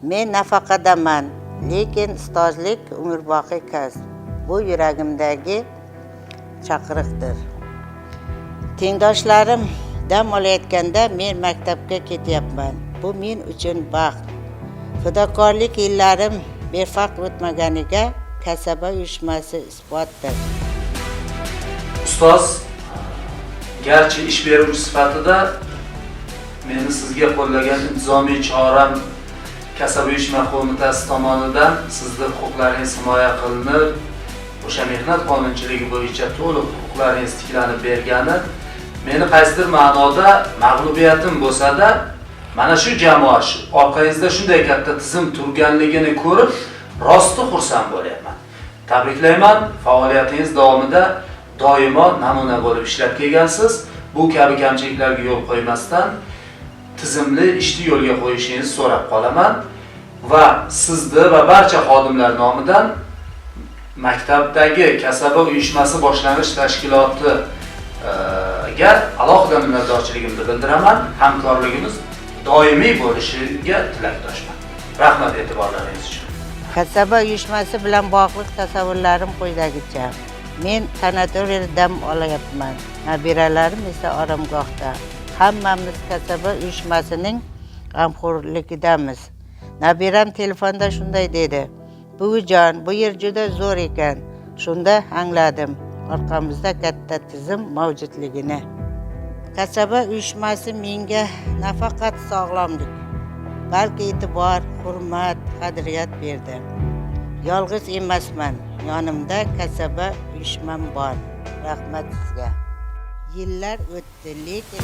Men nafaqadaman, lekin ustozlik umrboqiy kasb. Bu yuragimdagi chaqiriqdir. Tengdoshlarim dam olayotganda men maktabga ketyapman. Bu men uchun baxt. Fidokorlik yillarim befarq o'tmaganiga kasaba uyushmasi isbotdir. Ustoz, garchi ish beruvchi sifatida meni sizga qo'llagan intizomiy choram kasaba uyushma qo'mitasi tomonidan sizning huquqlaringiz himoya qilinib, o'sha mehnat qonunchiligi bo'yicha to'liq huquqlaringiz tiklanib bergani meni qaysidir ma'noda mag'lubiyatim bo'lsa-da, mana shu jamoa orqangizda shunday katta tizim turganligini ko'rib, rosti xursand bo'lyapman. Tabriklayman, faoliyatingiz davomida doimo namuna bo'lib ishlab kelgansiz. Bu kabi kamchiliklarga yo'l qo'ymasdan tizimli ishni yo'lga qo'yishingizni so'rab qolaman va sizni va barcha xodimlar nomidan maktabdagi kasaba uyushmasi boshlang'ich tashkilotiga alohida minnatdorchiligimni bildiraman. Hamkorligimiz doimiy bo'lishiga tilakdoshman. Rahmat e'tiborlaringiz uchun. Kasaba uyushmasi bilan bog'liq tasavvurlarim quyidagicha. Men sanatoriyada dam olayapman. Nabiralarim esa oromgohda. Hammamiz kasaba uyushmasining g'amxo'rligidamiz. Nabiram telefonda shunday dedi: "Buvijon, bu yer juda zo'r ekan." Shunda angladim orqamizda katta tizim mavjudligini. Kasaba uyushmasi menga nafaqat sog'lomlik, balki e'tibor, hurmat, qadriyat berdi. Yolg'iz emasman, yonimda kasaba uyushmam bor. Rahmat sizga. Yillar o'tdi, lekin